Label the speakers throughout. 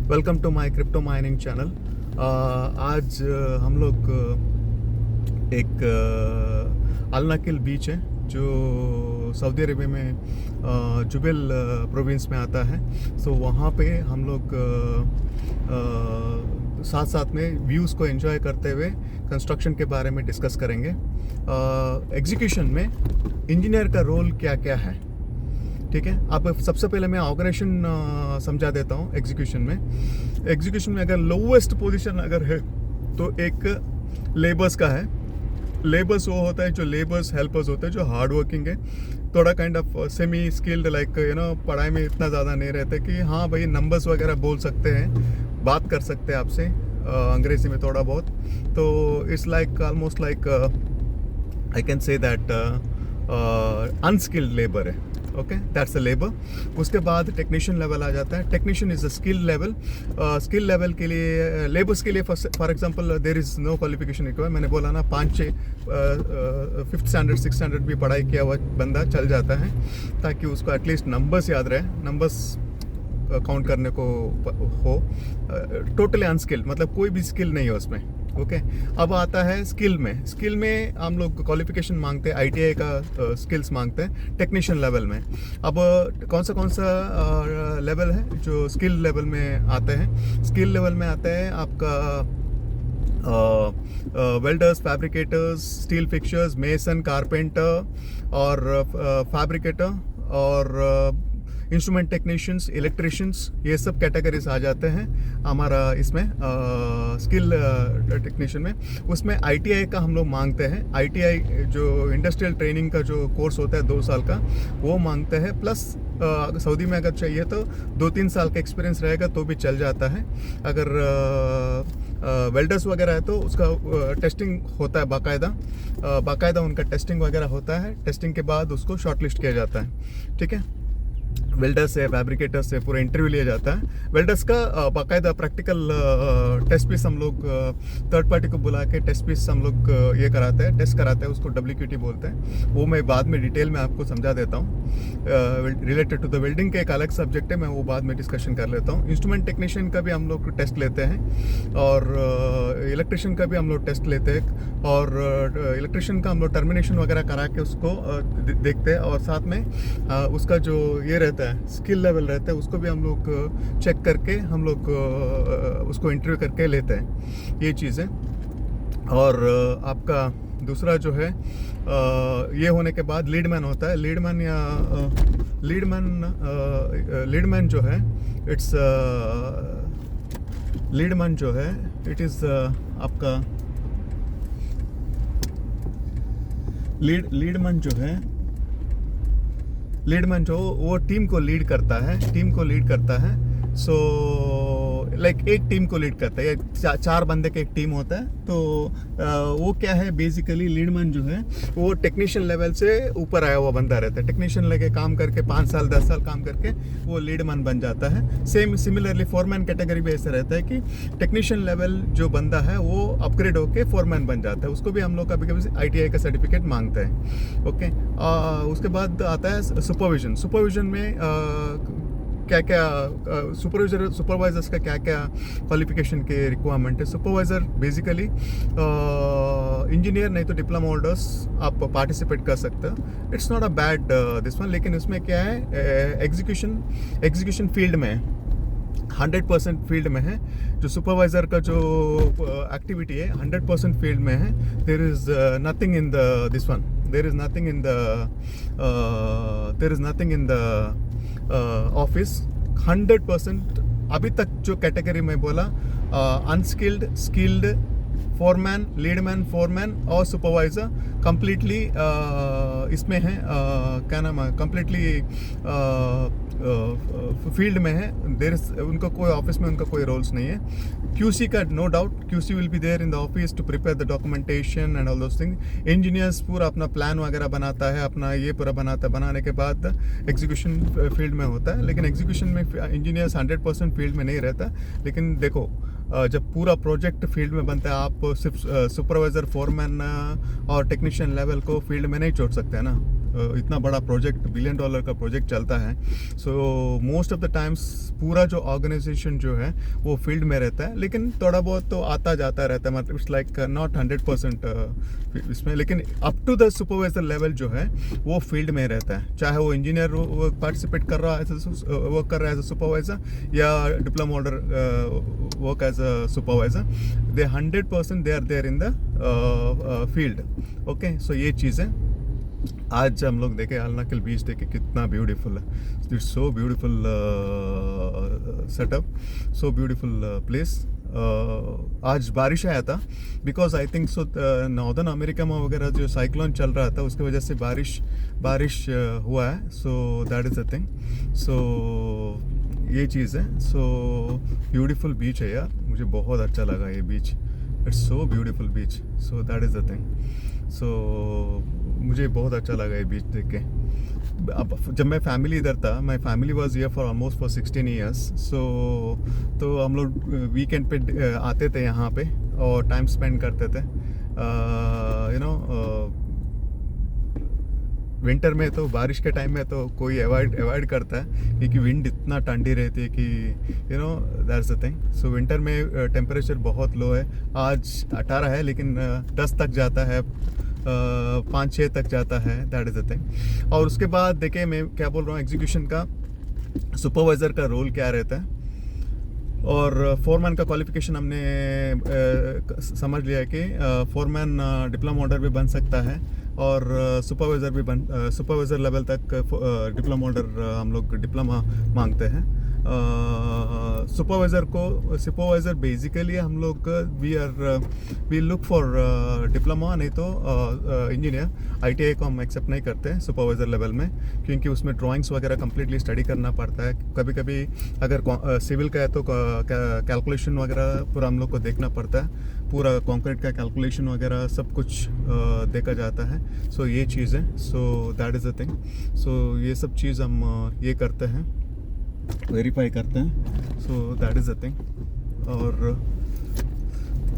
Speaker 1: Welcome to my crypto mining channel. आज हम लोग एक अल नकील बीच है जो सऊदी अरेबिया में जुबैल प्रोविंस में आता है। सो वहाँ पे हम लोग साथ साथ में व्यूज़ को एंजॉय करते हुए कंस्ट्रक्शन के बारे में डिस्कस करेंगे। एग्जीक्यूशन में इंजीनियर का रोल क्या क्या है, ठीक है। अब सबसे पहले मैं ऑर्गेनाइजेशन समझा देता हूँ। एग्जीक्यूशन में अगर लोवेस्ट पोजीशन अगर है तो एक लेबर्स का है। लेबर्स वो होता है जो लेबर्स हेल्पर्स होते हैं जो हार्ड वर्किंग है, थोड़ा kind of semi skilled, like पढ़ाई में इतना ज़्यादा नहीं रहते कि हाँ भाई नंबर्स वगैरह बोल सकते हैं, बात कर सकते हैं आपसे अंग्रेज़ी में थोड़ा बहुत। तो it's like almost like I can say that unskilled labour है। Okay, that's a labour. उसके बाद टेक्नीशियन लेवल आ जाता है। Technician is a skill level. Skill level के लिए लेबर्स के लिए for example there is no qualification required. मैंने बोला ना 5-6 5th स्टैंडर्ड 6th स्टैंडर्ड भी पढ़ाई किया हुआ बंदा चल जाता है, ताकि उसको एटलीस्ट नंबर्स याद रहे, नंबर्स काउंट करने को हो। टोटली अनस्किल्ड मतलब कोई भी स्किल नहीं है उसमें। ओके, अब आता है स्किल में हम लोग क्वालिफिकेशन मांगते हैं, ITI का स्किल्स मांगते हैं टेक्नीशियन लेवल में। अब कौन सा लेवल है जो स्किल लेवल में आते हैं? स्किल लेवल में आता है आपका welders, fabricators, steel fixtures, mason, carpenter और फैब्रिकेटर और इंस्ट्रूमेंट टेक्नीशियंस, इलेक्ट्रिशियंस, ये सब कैटेगरीज आ जाते हैं हमारा इसमें स्किल टेक्नीशियन में। उसमें ITI का हम लोग मांगते हैं। ITI जो इंडस्ट्रियल ट्रेनिंग का जो कोर्स होता है 2 साल का, वो मांगते हैं। प्लस सऊदी में अगर चाहिए तो 2-3 साल का एक्सपीरियंस रहेगा तो भी चल जाता है। अगर वेल्डर्स वगैरह है तो उसका टेस्टिंग होता है बाकायदा उनका टेस्टिंग वगैरह होता है। टेस्टिंग के बाद उसको शॉर्टलिस्ट किया जाता है, ठीक है। वेल्डर्स से, फैब्रिकेटर्स से पूरा इंटरव्यू लिया जाता है। वेल्डर्स का बाकायदा प्रैक्टिकल टेस्ट पीस हम लोग थर्ड पार्टी को बुला के टेस्ट पीस हम लोग ये कराते हैं, टेस्ट कराते हैं, उसको WQT बोलते हैं। वो मैं बाद में डिटेल में आपको समझा देता हूँ। रिलेटेड टू द वेल्डिंग का एक अलग सब्जेक्ट है, मैं वो बाद में डिस्कशन कर लेता हूँ। इंस्ट्रूमेंट टेक्नीशियन का भी हम लोग टेस्ट लेते हैं और इलेक्ट्रिशियन का भी हम लोग टेस्ट लेते हैं। और इलेक्ट्रिशियन का हम लोग टर्मिनेशन वगैरह करा के उसको देखते हैं, और साथ में उसका जो ये रहता है स्किल लेवल रहता है उसको भी हम लोग चेक करके हम लोग उसको इंटरव्यू करके लेते हैं, ये चीज़ें। और आपका दूसरा जो है ये होने के बाद लीडमैन होता है। लीडमैन जो है इट इज़ आपका लीडमैन जो वो टीम को लीड करता है। सो लाइक एक टीम को लीड करता है, 4 बंदे का एक टीम होता है। तो वो क्या है बेसिकली, लीडमैन जो है वो टेक्नीशियन लेवल से ऊपर आया हुआ बंदा रहता है। टेक्नीशियन लेके काम करके 5 साल 10 साल काम करके वो लीडमैन बन जाता है। सिमिलरली फोरमैन कैटेगरी भी ऐसा रहता है कि टेक्नीशियन लेवल जो बंदा है वो अपग्रेड होके फोरमैन बन जाता है। उसको भी हम लोग कभी कभी ITI का सर्टिफिकेट मांगते हैं। ओके, उसके बाद आता है सुपरविजन में क्या क्या सुपरवाइजर्स का क्या क्या क्वालिफिकेशन के रिक्वायरमेंट है। सुपरवाइज़र बेसिकली इंजीनियर नहीं तो डिप्लोमा होल्डर्स आप पार्टिसिपेट कर सकते हो। It's not a bad this one, लेकिन इसमें क्या है एग्जीक्यूशन फील्ड में 100% फील्ड में है। जो सुपरवाइज़र का जो एक्टिविटी है 100% फील्ड में है। There is nothing in the office. 100% अभी तक जो कैटेगरी में बोला, unskilled, skilled, foreman, leadman, foreman और सुपरवाइज़र कंप्लीटली इसमें है, क्या नाम है, कंप्लीटली फील्ड में है। उनका कोई ऑफिस में उनका कोई रोल्स नहीं है। QC का no doubt, QC will be there in the office to prepare the documentation and all those thing. Engineers पूरा अपना प्लान वगैरह बनाता है, अपना ये पूरा बनाने के बाद एग्जीक्यूशन फील्ड में होता है। लेकिन एग्जीक्यूशन में इंजीनियर्स 100% फील्ड में नहीं रहता। लेकिन देखो जब पूरा प्रोजेक्ट फील्ड में बनता है, आप सिर्फ सुपरवाइज़र, फोरमैन और टेक्नीशियन लेवल को फील्ड में नहीं छोड़ सकते हैं ना। इतना बड़ा प्रोजेक्ट $1 बिलियन का प्रोजेक्ट चलता है, so most of the times पूरा जो ऑर्गेनाइजेशन जो है वो फील्ड में रहता है, लेकिन थोड़ा बहुत तो आता जाता रहता है, मतलब इट्स लाइक नॉट 100% इसमें, लेकिन up to the supervisor level जो है वो फील्ड में रहता है, चाहे वो इंजीनियर पार्टिसिपेट कर रहा है वर्क कर रहा है एज अ सुपरवाइजर या diploma holder work as a supervisor, they 100% they are there in the field. Okay, so ये चीज़ है। आज हम लोग देखे अल्नाकिल बीच, देखे कितना ब्यूटीफुल है, it's so beautiful setup, so beautiful place. आज बारिश आया था because I think so northern America में वगैरह जो साइक्लोन चल रहा था उसकी वजह से बारिश हुआ है, so that is the thing. So ये चीज़ है। सो ब्यूटीफुल बीच है यार, मुझे बहुत अच्छा लगा ये beach, it's so beautiful beach, so that is the thing. So मुझे बहुत अच्छा लगा ये बीच देख के। अब जब मैं फैमिली इधर था, my family was here for almost for 16 years, so तो हम लोग वीकेंड पे आते थे यहाँ पे और टाइम स्पेंड करते थे। यू नो विंटर में तो, बारिश के टाइम में तो कोई अवॉइड करता है क्योंकि विंड इतना ठंडी रहती है कि you know that's the thing. So winter में टेम्परेचर बहुत लो है, आज 18 है लेकिन 10 तक जाता है, 5-6 तक जाता है, दैट इज़ द थिंग। और उसके बाद देखिए मैं क्या बोल रहा हूँ, एग्जीक्यूशन का सुपरवाइज़र का रोल क्या रहता है, और फोरमैन का क्वालिफिकेशन हमने समझ लिया है कि फोरमैन डिप्लोमा होल्डर भी बन सकता है और सुपरवाइज़र लेवल तक डिप्लोमा होल्डर हम लोग डिप्लोमा मांगते हैं। सुपरवाइज़र बेसिकली हम लोग वी लुक फॉर डिप्लोमा, नहीं तो इंजीनियर। ITI को हम एक्सेप्ट नहीं करते सुपरवाइज़र लेवल में, क्योंकि उसमें ड्राइंग्स वगैरह कम्प्लीटली स्टडी करना पड़ता है। कभी कभी अगर सिविल का है तो कैलकुलेशन वगैरह पूरा हम लोग को देखना पड़ता है, पूरा कंक्रीट का कैलकुलेशन वगैरह सब कुछ देखा जाता है। सो ये चीज़ है, so that is the thing. So ये सब चीज़ हम ये करते हैं, वेरीफाई करते हैं, so that is the thing. और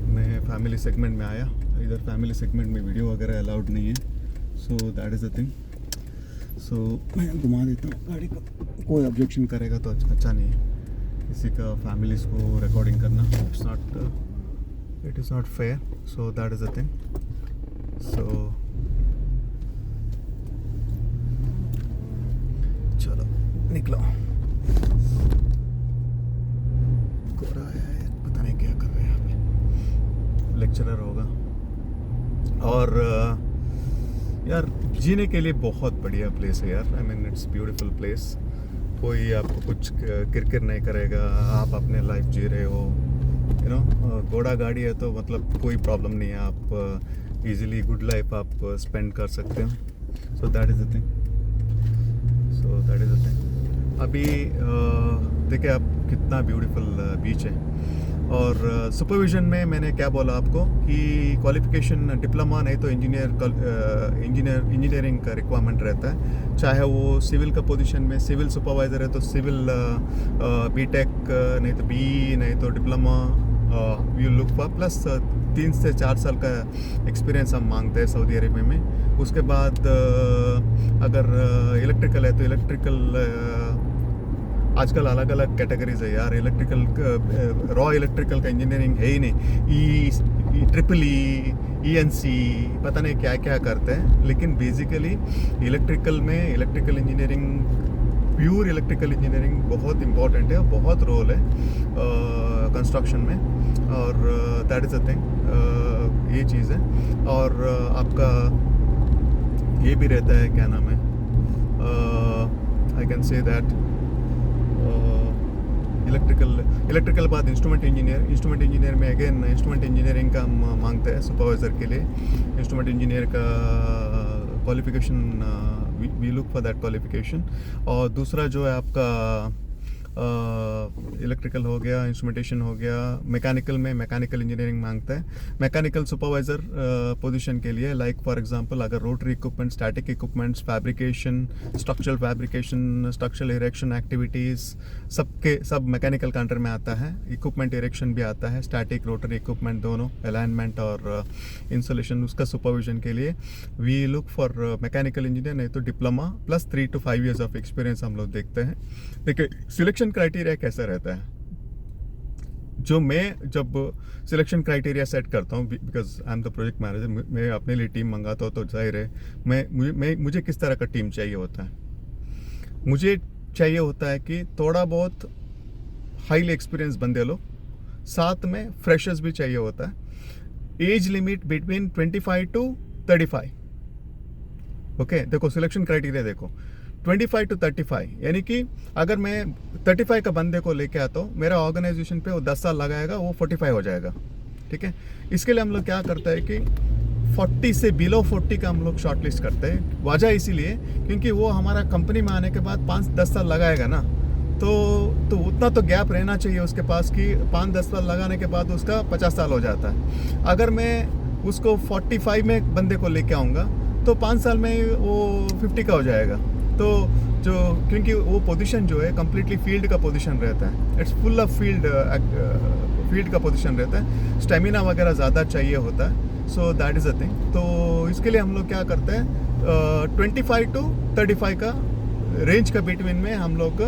Speaker 1: मैं फैमिली सेगमेंट में आया, इधर फैमिली सेगमेंट में वीडियो वगैरह अलाउड नहीं है, so that is the thing. So मैं घुमा देता हूँ गाड़ी को, कोई ऑब्जेक्शन करेगा तो अच्छा नहीं है किसी का फैमिलीज़ को रिकॉर्डिंग करना, it is not fair, so that is the thing. So चलो निकलो, गोरा है, पता नहीं क्या कर रहे हैं यहाँ पे, लेक्चरर होगा। और यार जीने के लिए बहुत बढ़िया प्लेस है यार, I mean it's beautiful place. कोई आपको कुछ किरकिर नहीं करेगा, आप अपने लाइफ जी रहे हो, यू नो। घोड़ा गाड़ी है तो मतलब कोई प्रॉब्लम नहीं है, आप इजीली गुड लाइफ आप स्पेंड कर सकते हो, सो that is the thing, so that is the thing. अभी देखिए आप कितना ब्यूटीफुल बीच है। और सुपरविजन में मैंने क्या बोला आपको कि क्वालिफिकेशन डिप्लोमा नहीं तो इंजीनियरिंग का रिक्वायरमेंट रहता है, चाहे वो सिविल का पोजीशन में सिविल सुपरवाइज़र है तो सिविल बीटेक नहीं तो BE नहीं तो diploma you look for, plus 3 से 4 साल का एक्सपीरियंस हम मांगते हैं सऊदी अरेबिया में। उसके बाद अगर इलेक्ट्रिकल है तो इलेक्ट्रिकल आजकल अलग अलग कैटेगरीज है यार, इलेक्ट्रिकल रॉ इलेक्ट्रिकल का इंजीनियरिंग है ही नहीं, EEE ENC पता नहीं क्या क्या करते हैं, लेकिन बेसिकली इलेक्ट्रिकल में electrical engineering, pure electrical engineering बहुत इम्पॉर्टेंट है, बहुत रोल है कंस्ट्रक्शन में, और दैट इज़ अ थिंग, ये चीज़ है। और आपका ये भी रहता है, क्या नाम है, I can say that electrical बाद इंस्ट्रूमेंट इंजीनियर में अगेन इंस्ट्रूमेंट इंजीनियरिंग का हम मांगते हैं सुपरवाइज़र के लिए। इंस्ट्रूमेंट इंजीनियर का qualification we look for that qualification. और दूसरा जो है आपका इलेक्ट्रिकल हो गया, इंस्ट्रूमेंटेशन हो गया, मैकेनिकल में मैकेनिकल इंजीनियरिंग मांगता है। मैकेनिकल सुपरवाइज़र पोजीशन के लिए लाइक फॉर एग्जांपल अगर rotary equipment, static equipments, fabrication, structural erection activities सब मैकेनिकल का अंडर में आता है। इक्विपमेंट इरेक्शन भी आता है, स्टैटिक रोटरी इक्विपमेंट दोनों, अलाइनमेंट और इंस्टॉलेशन, उसका सुपरविजन के लिए we look for mechanical engineer, नहीं तो diploma plus 3 to 5 years of experience हम लोग देखते हैं। देखिए सिलेक्शन क्राइटेरिया कैसा रहता है, जो मैं जब सिलेक्शन क्राइटेरिया सेट करता हूँ, because I am the project manager, मैं अपने लिए टीम मंगाता हूँ, तो जाहिर है मुझे किस तरह का टीम चाहिए होता है। मुझे चाहिए होता है कि थोड़ा बहुत हाईली एक्सपीरियंस बंदे लो, साथ में फ्रेशर्स भी चाहिए होता है। Age limit between 25 to 35। Okay, देखो सिलेक्शन क्राइटेरिया देखो 25 to 35, यानी कि अगर मैं 35 का बंदे को लेके आता हूँ, मेरा ऑर्गेनाइजेशन पे वो 10 साल लगाएगा, वो 45 हो जाएगा। ठीक है, इसके लिए हम लोग क्या करते हैं कि 40 से बिलो 40 का हम लोग शॉर्ट लिस्ट करते हैं। वजह इसीलिए क्योंकि वो हमारा कंपनी में आने के बाद 5-10 साल लगाएगा ना, तो उतना तो गैप रहना चाहिए उसके पास कि 5-10 साल लगाने के बाद उसका 50 साल हो जाता है। अगर मैं उसको 45 में बंदे को लेके आऊँगा तो 5 साल में वो 50 का हो जाएगा। तो जो क्योंकि वो पोजीशन जो है कम्प्लीटली फील्ड का पोजीशन रहता है, इट्स फुल ऑफ फील्ड का पोजीशन रहता है, स्टेमिना वगैरह ज़्यादा चाहिए होता है। So that is a thing. तो इसके लिए हम लोग क्या करते हैं, 25 to 35 का रेंज का बिटवीन में हम लोग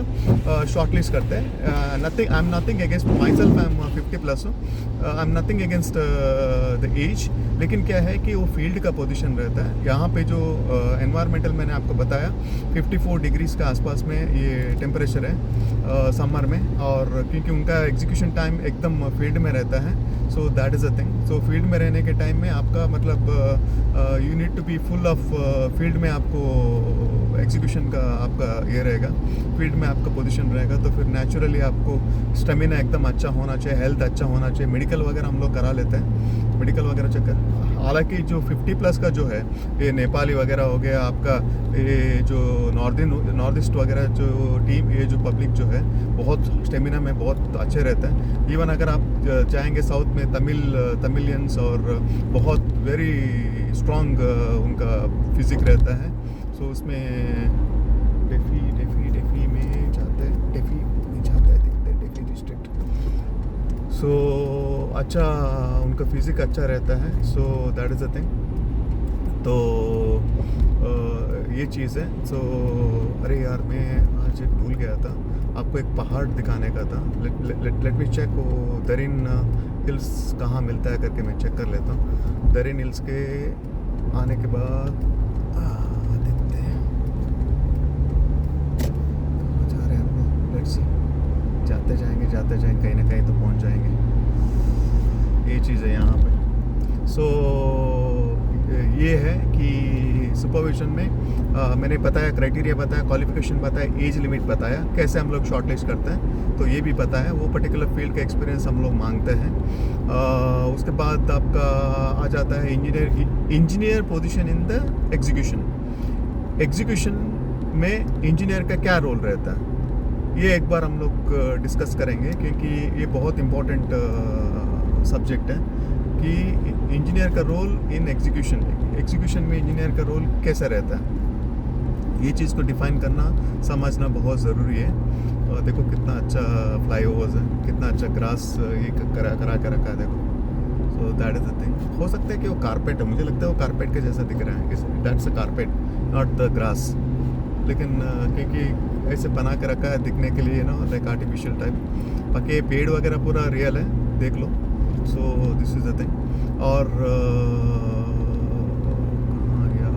Speaker 1: शॉर्ट लिस्ट करते हैं। I am nothing against myself, I am 50+ हूँ, I am nothing against the age, लेकिन क्या है कि वो फील्ड का पोजीशन रहता है। यहाँ पे जो एनवायरमेंटल मैंने आपको बताया 54 डिग्रीज का आसपास में ये टेम्परेचर है समर में, और क्योंकि उनका एग्जीक्यूशन टाइम एकदम फील्ड में रहता है, so that is a thing. So field में रहने के टाइम में आपका मतलब you need to be full of field में, आपको एग्जीक्यूशन का आपका ये रहेगा, फील्ड में आपका पोजीशन रहेगा, तो फिर नेचुरली आपको स्टेमिना एकदम अच्छा होना चाहिए, हेल्थ अच्छा होना चाहिए। मेडिकल वगैरह हम लोग करा लेते हैं, मेडिकल वगैरह चेक। हालांकि जो 50+ का जो है, ये नेपाली वगैरह हो गया आपका, ये जो नॉर्थ ईस्ट वगैरह जो टीम, ये जो पब्लिक जो है बहुत स्टेमिना में बहुत अच्छे रहते हैं। इवन अगर आप जाएंगे साउथ में तमिलियंस और बहुत वेरी स्ट्रॉन्ग उनका फिजिक रहता है। सो उसमें डेफी में जाते हैं, डेफी नहीं जाता है, देखते हैं डेफी डिस्ट्रिक्ट। सो अच्छा उनका फिजिक अच्छा रहता है, so that is a thing. तो ये चीज़ है। सो अरे यार मैं आज एक भूल गया था, आपको एक पहाड़ दिखाने का था। लेट मी चेक वो दरिन हिल्स कहाँ मिलता है करके मैं चेक कर लेता हूँ। दरिन हिल्स के आने के बाद देखते हैं कहाँ जा रहे हैं हम लोग। लेट्स सी, जाते जाएंगे कहीं ना कहीं तो पहुँच जाएंगे। ये चीज़ है यहाँ पे। सो ये है कि सुपरविजन में मैंने बताया, क्राइटेरिया बताया, क्वालिफिकेशन बताया, एज लिमिट बताया, कैसे हम लोग शॉर्टलिस्ट करते हैं, तो ये भी पता है। वो पर्टिकुलर फील्ड का एक्सपीरियंस हम लोग मांगते हैं। उसके बाद आपका आ जाता है engineer position in the execution में इंजीनियर का क्या रोल रहता है, ये एक बार हम लोग डिस्कस करेंगे, क्योंकि ये बहुत इम्पोर्टेंट सब्जेक्ट है कि इंजीनियर का रोल इन एग्जीक्यूशन में इंजीनियर का रोल कैसा रहता है। ये चीज़ को डिफाइन करना, समझना बहुत ज़रूरी है। और देखो कितना अच्छा फ्लाईओवर्स है, कितना अच्छा ग्रास ये करा के रखा है, देखो। सो दैट इज़ द थिंग। हो सकता है कि वो कारपेट है, मुझे लगता है वो कारपेट के जैसा दिख रहा है, that's a carpet not the grass, लेकिन क्योंकि ऐसे बना के रखा है दिखने के लिए ना, लाइक आर्टिफिशियल टाइप। बाकी ये पेड़ वगैरह पूरा रियल है, देख लो। So this is the thing. और कहाँ यार,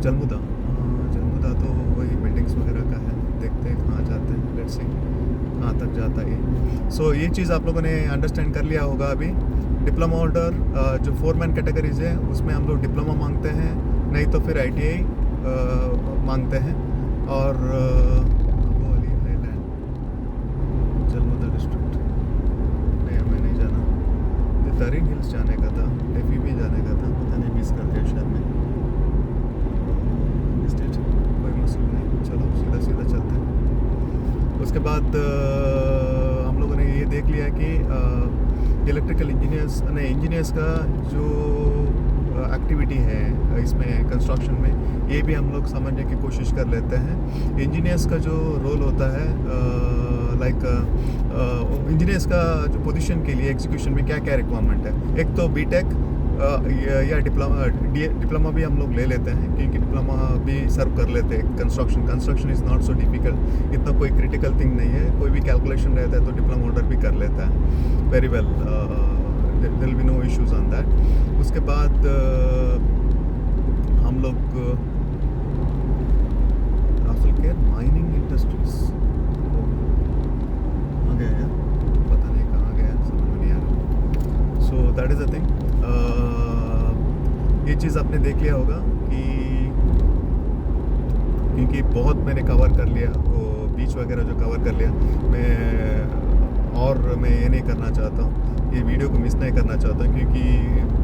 Speaker 1: जलमुदा तो वही बिल्डिंग्स वगैरह का है। देखते हैं कहाँ जाते हैं, लेट्स सी कहाँ तक जाता है। सो ये चीज़ आप लोगों ने अंडरस्टैंड कर लिया होगा अभी। डिप्लोमा होल्डर जो 4 मैन कैटेगरीज है उसमें हम लोग डिप्लोमा मांगते हैं, नहीं तो फिर ITI मांगते हैं। और जलमुदा डिस्ट्रिक्ट मैं नहीं जाना, तरीन हिल्स जाने का था, टेफी भी जाने का था, पता नहीं मिस कर दिया शायद मैं। स्टेट कोई मसला नहीं, चलो सीधा सीधा चलते हैं। उसके बाद हम लोगों ने ये देख लिया कि इलेक्ट्रिकल इंजीनियर्स का जो एक्टिविटी है इसमें कंस्ट्रक्शन में, ये भी हम लोग समझने की कोशिश कर लेते हैं। इंजीनियर्स का जो रोल होता है, लाइक इंजीनियर्स का जो पोजीशन के लिए एग्जीक्यूशन में क्या क्या रिक्वायरमेंट है। एक तो बीटेक या डिप्लोमा भी हम लोग ले लेते हैं, क्योंकि डिप्लोमा भी सर्व कर लेते हैं। Construction is not so difficult, इतना कोई क्रिटिकल थिंग नहीं है। कोई भी कैलकुलेशन रहता है तो डिप्लोमा होल्डर भी कर लेता है very well, there will be no issues on that. उसके बाद हम लोग राफेल केयर माइनिंग इंडस्ट्रीज आ गया यार, पता नहीं कहाँ गया, समझ में नहीं आ रहा। सो दैट इज़ अ थिंग। ये चीज़ आपने देख लिया होगा कि क्योंकि बहुत मैंने कवर कर लिया, वो बीच वगैरह जो कवर कर लिया मैं ये नहीं करना चाहता हूँ, ये वीडियो को मिस नहीं करना चाहता, क्योंकि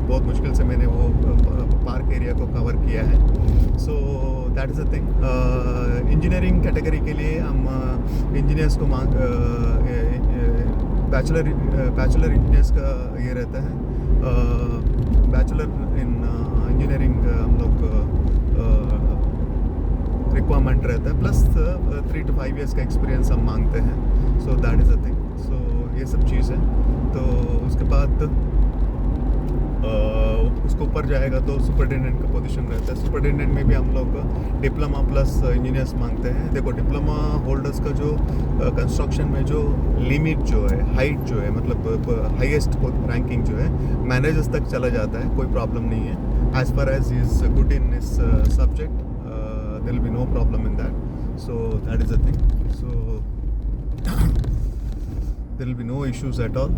Speaker 1: बहुत मुश्किल से मैंने वो पार्क एरिया को कवर किया है। So that is a thing. Engineering category के लिए हम इंजीनियर्स को बैचलर इंजीनियर्स का ये रहता है, बैचलर इन इंजीनियरिंग हम लोग रिक्वायरमेंट रहता है, प्लस 3 to 5 years का एक्सपीरियंस हम मांगते हैं। So that is a thing. So ये सब चीज़ है। तो उसके बाद उसको ऊपर जाएगा तो सुपरिटेंडेंट का पोजीशन रहता है। सुपरिटेंडेंट में भी हम लोग डिप्लोमा प्लस इंजीनियर्स मांगते हैं। देखो, डिप्लोमा होल्डर्स का जो कंस्ट्रक्शन में जो लिमिट जो है, हाइट जो है, मतलब हाईएस्ट रैंकिंग जो है मैनेजर्स तक चला जाता है, कोई प्रॉब्लम नहीं है। As far as is good in this subject, there will be no problem in that. So that is a thing. So there will be no issues at all.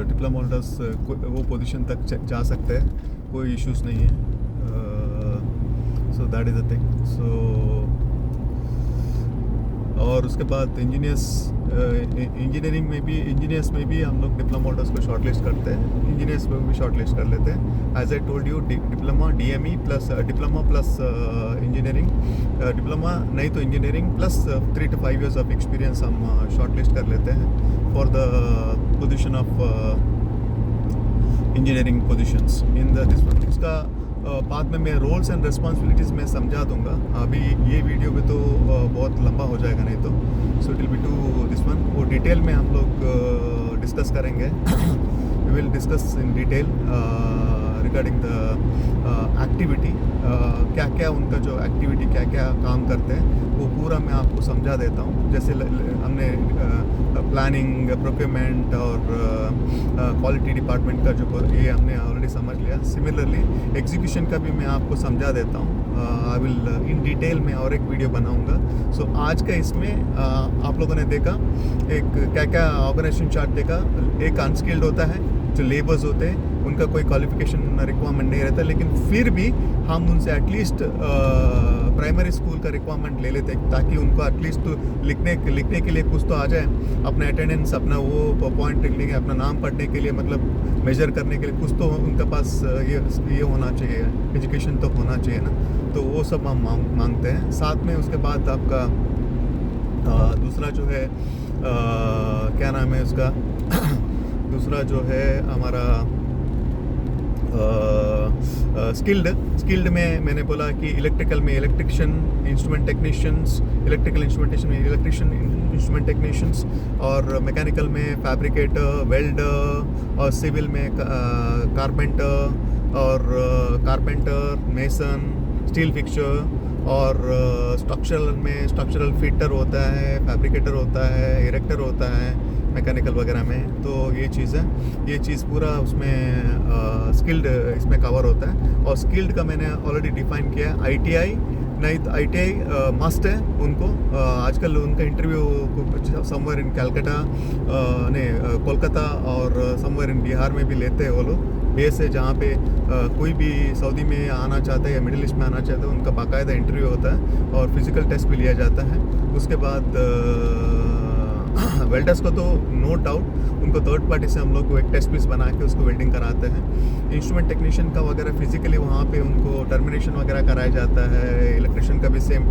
Speaker 1: Diploma holders वो position तक जा सकते हैं, कोई issues नहीं है। So that is a thing. So और उसके बाद इंजीनियरिंग में भी हम लोग डिप्लोमा होल्डर्स को शॉर्टलिस्ट करते हैं, इंजीनियर्स को भी शॉर्टलिस्ट कर लेते हैं। As I told you, diploma DME plus diploma plus engineering, diploma नहीं तो engineering plus 3 to 5 years of experience हम शॉर्टलिस्ट कर लेते हैं for the position of engineering positions in the this one. इसका बाद में मैं रोल्स एंड रिस्पॉन्सिबिलिटीज़ में समझा दूंगा। अभी ये वीडियो में तो बहुत लंबा हो जाएगा नहीं तो। So it will be to this one, वो डिटेल में हम लोग डिस्कस करेंगे। We will discuss in detail regarding the activity, क्या क्या उनका जो एक्टिविटी क्या क्या काम करते हैं वो पूरा मैं आपको समझा देता हूँ। जैसे हमने प्लानिंग, प्रोक्योरमेंट और क्वालिटी डिपार्टमेंट का जो ये हमने ऑलरेडी समझ लिया। सिमिलरली एग्जीक्यूशन का भी मैं आपको समझा देता हूँ। आई विल इन डिटेल में और एक वीडियो बनाऊँगा। सो आज का इसमें आप लोगों ने देखा एक क्या क्या ऑर्गेनाइजेशन चार्ट देखा। एक अनस्किल्ड होता है, जो लेबर्स होते हैं उनका कोई क्वालिफिकेशन रिक्वायरमेंट नहीं रहता, लेकिन फिर भी हम उनसे एटलीस्ट प्राइमरी स्कूल का रिक्वायरमेंट ले लेते हैं, ताकि उनको एटलीस्ट लिखने के लिए कुछ तो आ जाए। अपना अटेंडेंस, अपना वो पॉइंट लिखने, अपना नाम पढ़ने के लिए, मतलब मेजर करने के लिए कुछ तो उनके पास ये होना चाहिए, एजुकेशन तो होना चाहिए ना। तो वो सब हम मांगते हैं। साथ में उसके बाद आपका दूसरा जो है क्या नाम है उसका दूसरा जो है हमारा स्किल्ड में मैंने बोला कि इलेक्ट्रिकल में electrician, instrument technicians, electrical instrumentation में इलेक्ट्रिशियन, इंस्ट्रूमेंट टेक्नीशियंस, और मैकेनिकल में फैब्रिकेटर, वेल्डर, और सिविल में कारपेंटर, मेसन, स्टील फिक्चर, और स्ट्रक्चरल फिटर होता है, फैब्रिकेटर होता है, इरेक्टर होता है मैकेनिकल वगैरह में। तो ये चीज़ है, ये चीज़ पूरा उसमें स्किल्ड इसमें कवर होता है। और स्किल्ड का मैंने ऑलरेडी डिफाइन किया है। ITI नहीं तो ITI मस्ट है उनको। आजकल उनका interview somewhere in Calcutta Kolkata और समवेयर इन बिहार में भी लेते हैं वो लोग। बेस है जहाँ पे कोई भी सऊदी में आना चाहता है या मिडिल ईस्ट में आना चाहता है, उनका बाकायदा इंटरव्यू होता है और फिज़िकल टेस्ट भी लिया जाता है। उसके बाद वेल्डर्स को तो नो डाउट उनको थर्ड पार्टी से हम लोग को एक टेस्ट पीस बना के उसको वेल्डिंग कराते हैं। इंस्ट्रूमेंट टेक्नीशियन का वगैरह फिजिकली वहाँ पे उनको टर्मिनेशन वगैरह कराया जाता है। इलेक्ट्रिशियन का भी सेम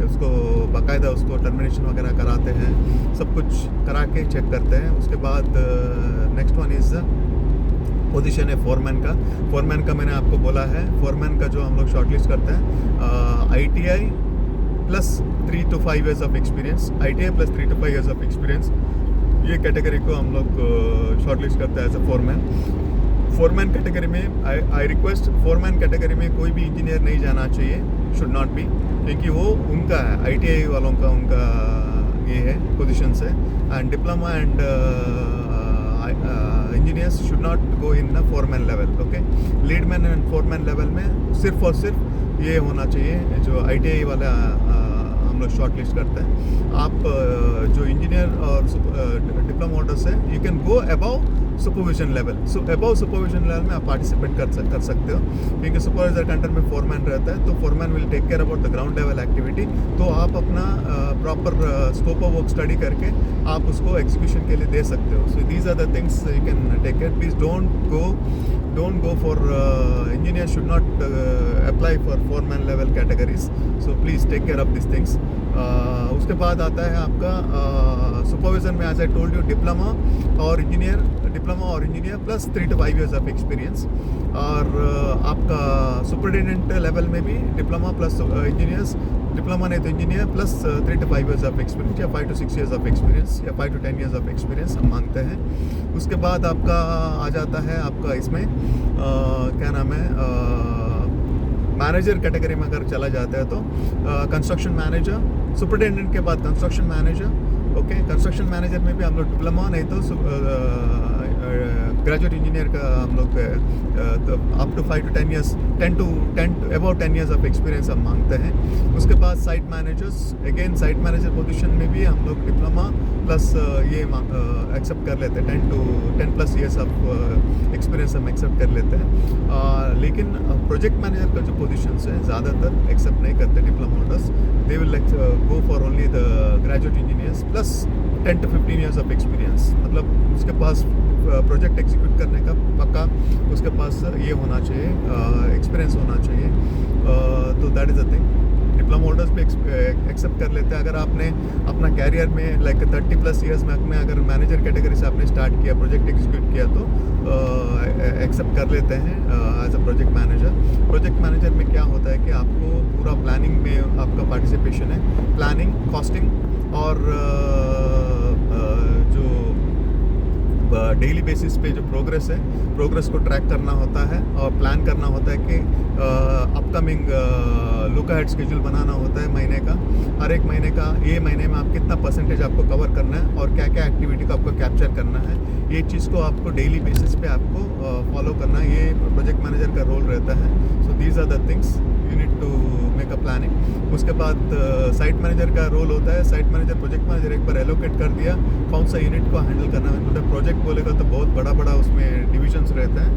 Speaker 1: उसको बाकायदा उसको टर्मिनेशन वगैरह कराते हैं, सब कुछ करा के चेक करते हैं। उसके बाद नेक्स्ट वन इज़ पोजीशन है फोरमैन का। फोरमैन का मैंने आपको बोला है, फोरमैन का जो हम लोग शॉर्टलिस्ट करते हैं ITI plus 3 to 5 years of experience, ITI plus 3 to 5 years of experience, ये कैटेगरी को हम लोग शॉर्टलिस्ट करते हैं as a foreman. Foreman category में आई रिक्वेस्ट, फोरमैन कैटेगरी में कोई भी इंजीनियर नहीं जाना चाहिए, शुड नॉट बी, क्योंकि वो उनका है ITI वालों का उनका ये है पोजीशंस है। And diploma and engineers should not go in the foreman level. Okay, leadman and foreman level में सिर्फ और सिर्फ ये होना चाहिए जो ITI वाला हम लोग शॉर्ट लिस्ट करते हैं। आप जो इंजीनियर और डिप्लोमा होल्डर्स है, you can go above supervision level. So above supervision level में आप पार्टिसिपेट कर सकते हो, क्योंकि सुपरवाइजर के अंडर में फोरमैन रहता है, तो foreman will take care about the ground level activity. तो आप अपना proper scope of work study करके आप उसको एग्जीक्यूशन के लिए दे सकते हो। So these are the things you can take care. Please don't go for engineers should not apply for foreman level categories, so please take care of these things. उसके बाद आता है आपका सुपरविजन में, as I told you, diploma और engineer plus 3 to 5 years of experience. और आपका superintendent level में भी डिप्लोमा प्लस इंजीनियर्स, डिप्लोमा नहीं तो engineer plus 3 to 5 years of experience, या 5 to 6 years ऑफ एक्सपीरियंस, या 5 to 10 years ऑफ एक्सपीरियंस हम मांगते हैं। उसके बाद आपका आ जाता है आपका इसमें क्या नाम है, मैनेजर कैटेगरी में अगर चला जाता है तो कंस्ट्रक्शन मैनेजर, सुपरिटेंडेंट के बाद construction manager. Okay, construction manager में भी हम लोग डिप्लोमा नहीं तो ग्रेजुएट इंजीनियर का हम लोग up to 5 to 10 years, 10 to about 10 years of experience हम मांगते हैं। उसके बाद site managers, again site manager position में भी हम लोग डिप्लोमा प्लस ये एक्सेप्ट कर लेते हैं, 10+ years ऑफ एक्सपीरियंस हम एक्सेप्ट कर लेते हैं। लेकिन प्रोजेक्ट मैनेजर का जो पोजीशंस है ज़्यादातर एक्सेप्ट नहीं करते diploma holders, they will go for only the graduate engineers plus 10 to 15 years of experience. मतलब उसके पास प्रोजेक्ट एग्जीक्यूट करने का पक्का उसके पास ये होना चाहिए, एक्सपीरियंस होना चाहिए। तो that is a thing, diploma holders पे एक्सेप्ट कर लेते हैं। अगर आपने अपना कैरियर में लाइक 30+ years में अगर मैनेजर कैटेगरी से आपने स्टार्ट किया, प्रोजेक्ट एग्जीक्यूट किया, तो एक्सेप्ट कर लेते हैं as a project manager. Project manager में क्या होता है कि आपको पूरा प्लानिंग में आपका पार्टिसिपेशन है, प्लानिंग, कॉस्टिंग और जो डेली बेसिस पे जो प्रोग्रेस को ट्रैक करना होता है और प्लान करना होता है कि अपकमिंग लुक अहेड स्केड्यूल बनाना होता है महीने का, हर एक महीने का, ये महीने में आप कितना % आपको कवर करना है और क्या क्या एक्टिविटी को आपको कैप्चर करना है, ये चीज़ को आपको डेली बेसिस पे आपको फॉलो करना है। ये प्रोजेक्ट मैनेजर का रोल रहता है। So these are the things you need to make a planning. उसके बाद साइट मैनेजर का रोल होता है। साइट मैनेजर प्रोजेक्ट मैनेजर एक बार एलोकेट कर दिया कौन सा यूनिट को हैंडल करना है, मतलब प्रोजेक्ट बोलेगा तो बहुत बड़ा उसमें डिविजन्स रहते हैं।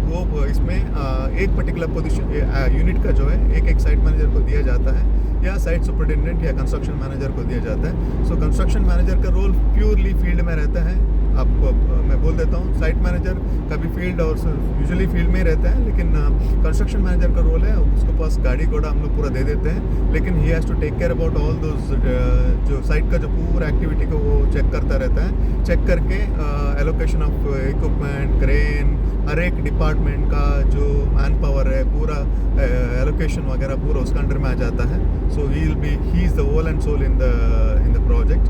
Speaker 1: वो इसमें एक पर्टिकुलर पोजीशन यूनिट का जो है एक साइट मैनेजर को दिया जाता है, या साइट सुपरिटेंडेंट या कंस्ट्रक्शन मैनेजर को दिया जाता है। सो कंस्ट्रक्शन मैनेजर का रोल प्योरली फील्ड में रहता है। आपको मैं बोल देता हूँ, साइट मैनेजर कभी फील्ड और यूजुअली फील्ड में ही रहता है, लेकिन कंस्ट्रक्शन मैनेजर का रोल है उसके पास गाड़ी घोड़ा हम लोग पूरा दे देते हैं, लेकिन he has to take care about all those जो साइट का जो पूरा एक्टिविटी को वो चेक करता रहता है, चेक करके एलोकेशन ऑफ इक्विपमेंट, क्रेन, हर एक डिपार्टमेंट का जो मैन पावर है पूरा एलोकेशन वगैरह पूरा उसका अंडर में आ जाता है। So he is the whole and soul in the project.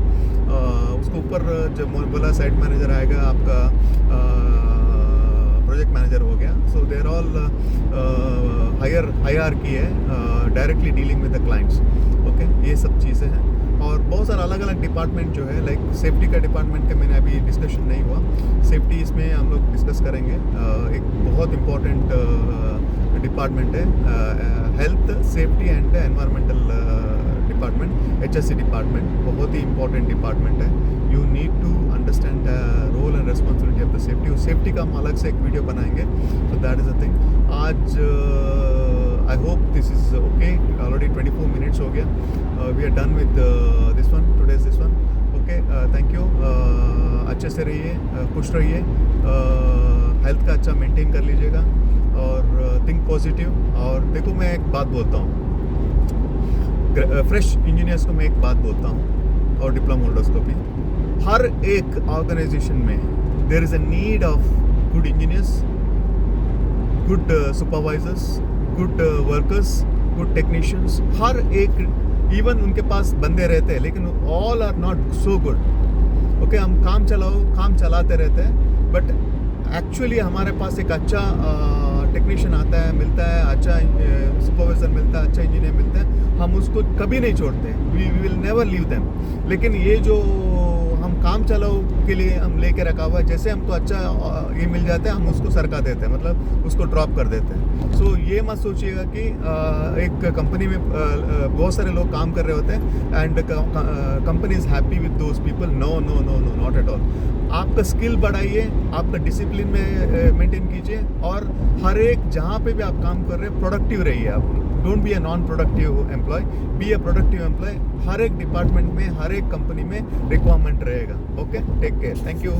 Speaker 1: उसके ऊपर जब बोला साइट मैनेजर आएगा, आपका प्रोजेक्ट मैनेजर हो गया। सो देर ऑल हायरार्की है, directly dealing with the clients. Okay, ये सब चीज़ें हैं। और बहुत सारा अलग अलग डिपार्टमेंट जो है, लाइक सेफ्टी का डिपार्टमेंट का मैंने अभी डिस्कशन नहीं हुआ, सेफ्टी इसमें हम लोग डिस्कस करेंगे। एक बहुत इम्पॉर्टेंट डिपार्टमेंट है, health safety and environmental department, HSE department, बहुत ही इम्पॉर्टेंट डिपार्टमेंट है। You need to understand role and responsibility of the safety. उस सेफ्टी का हम अलग से एक वीडियो बनाएंगे। So that is a thing. आज I hope this is okay. Already 24 minutes हो गया. We are done with this one, today's this one. Okay, thank you. अच्छे से रहिए, खुश रहिए, हेल्थ का अच्छा मेंटेन कर लीजिएगा और थिंक पॉजिटिव. और देखो, मैं एक बात बोलता हूँ, फ्रेश इंजीनियर्स को मैं एक बात बोलता हूँ और डिप्लोमा होल्डर्स को भी. हर एक ऑर्गेनाइजेशन में there is a need of good engineers, good supervisors, good workers, good technicians. हर एक, इवन उनके पास बंदे रहते हैं लेकिन all are not so good. Okay, हम काम चलाते रहते हैं, बट एक्चुअली हमारे पास एक अच्छा टेक्नीशियन आता है, मिलता है, अच्छा सुपरवाइजर मिलता है, अच्छा इंजीनियर मिलता है, हम उसको कभी नहीं छोड़ते. We will never leave them. लेकिन ये जो हम काम चलाओ के लिए हम लेके रखा हुआ है, जैसे हमको अच्छा ये मिल जाता है हम उसको सरका देते हैं, मतलब उसको ड्रॉप कर देते हैं. सो ये मत सोचिएगा कि एक कंपनी में बहुत सारे लोग काम कर रहे होते हैं and company is happy with those people. No no no no, not at all. आपका स्किल बढ़ाइए, आपका डिसिप्लिन में मेंटेन कीजिए, और हर एक जहाँ पे भी आप काम कर रहे हैं प्रोडक्टिव रहिए. आप don't be a non productive employee, be a productive employee. हर एक डिपार्टमेंट में, हर एक कंपनी में रिक्वायरमेंट रहेगा. Okay, take care, thank you.